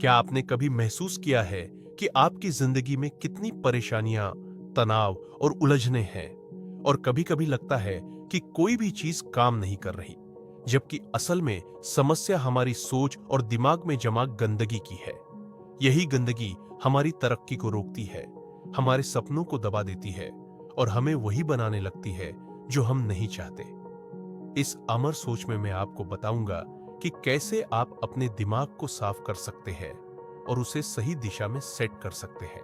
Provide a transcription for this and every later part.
क्या आपने कभी महसूस किया है कि आपकी जिंदगी में कितनी परेशानियां, तनाव और उलझने हैं? और कभी-कभी लगता है कि कोई भी चीज काम नहीं कर रही, जबकि असल में समस्या हमारी सोच और दिमाग में जमा गंदगी की है। यही गंदगी हमारी तरक्की को रोकती है, हमारे सपनों को दबा देती है और हमें वही बनाने लगती है जो हम नहीं चाहते। इस अमर सोच में मैं आपको बताऊंगा कि कैसे आप अपने दिमाग को साफ कर सकते हैं और उसे सही दिशा में सेट कर सकते हैं।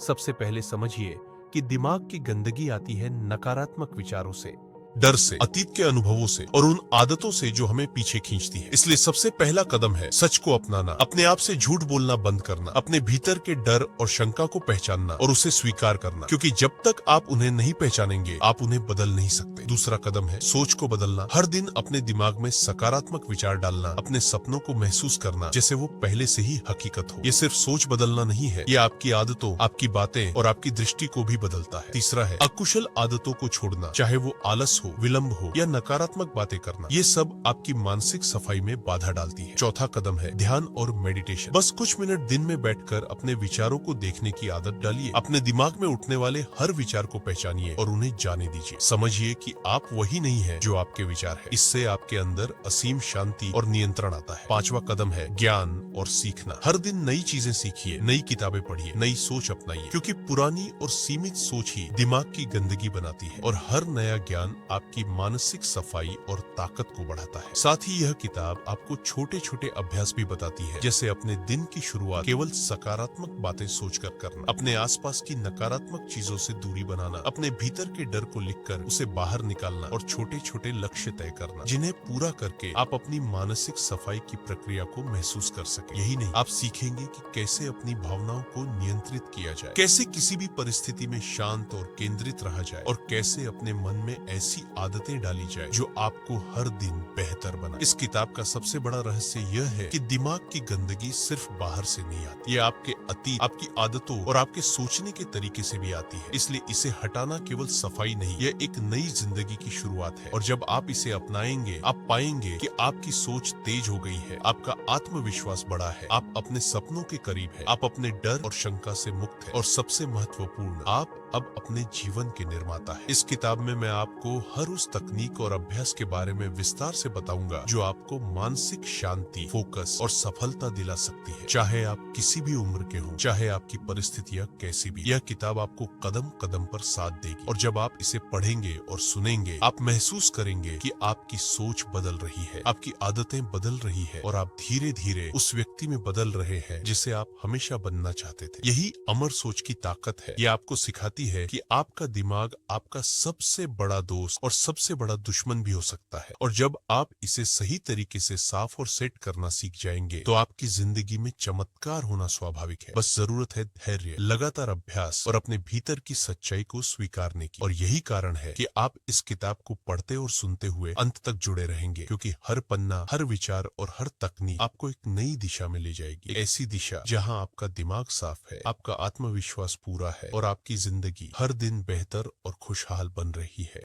सबसे पहले समझिए कि दिमाग की गंदगी आती है नकारात्मक विचारों से, डर से, अतीत के अनुभवों से और उन आदतों से जो हमें पीछे खींचती है। इसलिए सबसे पहला कदम है सच को अपनाना, अपने आप से झूठ बोलना बंद करना, अपने भीतर के डर और शंका को पहचानना और उसे स्वीकार करना, क्योंकि जब तक आप उन्हें नहीं पहचानेंगे आप उन्हें बदल नहीं सकते। दूसरा कदम है सोच को बदलना, हर दिन अपने दिमाग में सकारात्मक विचार डालना, अपने सपनों को महसूस करना जैसे वो पहले से ही हकीकत हो। ये सिर्फ सोच बदलना नहीं है, ये आपकी आदतों, आपकी बातें और आपकी दृष्टि को भी बदलता है। तीसरा है अकुशल आदतों को छोड़ना, चाहे वो आलस हो, विलंब हो या नकारात्मक बातें करना, ये सब आपकी मानसिक सफाई में बाधा डालती है। चौथा कदम है ध्यान और मेडिटेशन। बस कुछ मिनट दिन में बैठकर अपने विचारों को देखने की आदत डालिए। अपने दिमाग में उठने वाले हर विचार को पहचानिए और उन्हें जाने दीजिए। समझिए कि आप वही नहीं है जो आपके विचार है। इससे आपके अंदर असीम शांति और नियंत्रण आता है। पांचवा कदम है ज्ञान और सीखना। हर दिन नई चीजें सीखिए, नई किताबें पढ़िए, नई सोच अपनाइए, क्योंकि पुरानी और सीमित सोच ही दिमाग की गंदगी बनाती है और हर नया ज्ञान आपकी मानसिक सफाई और ताकत को बढ़ाता है। साथ ही यह किताब आपको छोटे छोटे अभ्यास भी बताती है, जैसे अपने दिन की शुरुआत केवल सकारात्मक बातें सोचकर करना, अपने आसपास की नकारात्मक चीजों से दूरी बनाना, अपने भीतर के डर को लिखकर उसे बाहर निकालना और छोटे छोटे लक्ष्य तय करना, जिन्हें पूरा करके आप अपनी मानसिक सफाई की प्रक्रिया को महसूस कर सके। यही नहीं, आप सीखेंगे कि कैसे अपनी भावनाओं को नियंत्रित किया जाए, कैसे किसी भी परिस्थिति में शांत और केंद्रित रहा जाए और कैसे अपने मन में ऐसी आदतें डाली जाए जो आपको हर दिन बेहतर बनाए। इस किताब का सबसे बड़ा रहस्य यह है कि दिमाग की गंदगी सिर्फ बाहर से नहीं आती, ये आपके अतीत, आपकी आदतों और आपके सोचने के तरीके से भी आती है। इसलिए इसे हटाना केवल सफाई नहीं, यह एक नई जिंदगी की शुरुआत है। और जब आप इसे अपनाएंगे, आप पाएंगे कि आपकी सोच तेज हो गई है, आपका आत्मविश्वास बढ़ा है, आप अपने सपनों के करीब है, आप अपने डर और शंका से मुक्त है और सबसे महत्वपूर्ण, आप अब अपने जीवन के निर्माता है। इस किताब में मैं आपको हर उस तकनीक और अभ्यास के बारे में विस्तार से बताऊंगा जो आपको मानसिक शांति, फोकस और सफलता दिला सकती है, चाहे आप किसी भी उम्र के हों, चाहे आपकी परिस्थितियां कैसी भी। यह किताब आपको कदम कदम पर साथ देगी और जब आप इसे पढ़ेंगे और सुनेंगे, आप महसूस करेंगे कि आपकी सोच बदल रही है, आपकी आदतें बदल रही है और आप धीरे धीरे उस व्यक्ति में बदल रहे हैं जिसे आप हमेशा बनना चाहते थे। यही अमर सोच की ताकत है। यह आपको सिखाती है कि आपका दिमाग आपका सबसे बड़ा दोस्त और सबसे बड़ा दुश्मन भी हो सकता है, और जब आप इसे सही तरीके से साफ और सेट करना सीख जाएंगे तो आपकी जिंदगी में चमत्कार होना स्वाभाविक है। बस जरूरत है धैर्य, लगातार अभ्यास और अपने भीतर की सच्चाई को स्वीकारने की। और यही कारण है कि आप इस किताब को पढ़ते और सुनते हुए अंत तक जुड़े रहेंगे, क्योंकि हर पन्ना, हर विचार और हर तकनीक आपको एक नई दिशा में ले जाएगी। ऐसी दिशा जहां आपका दिमाग साफ है, आपका आत्मविश्वास पूरा है और आपकी जिंदगी हर दिन बेहतर और खुशहाल बन रही है।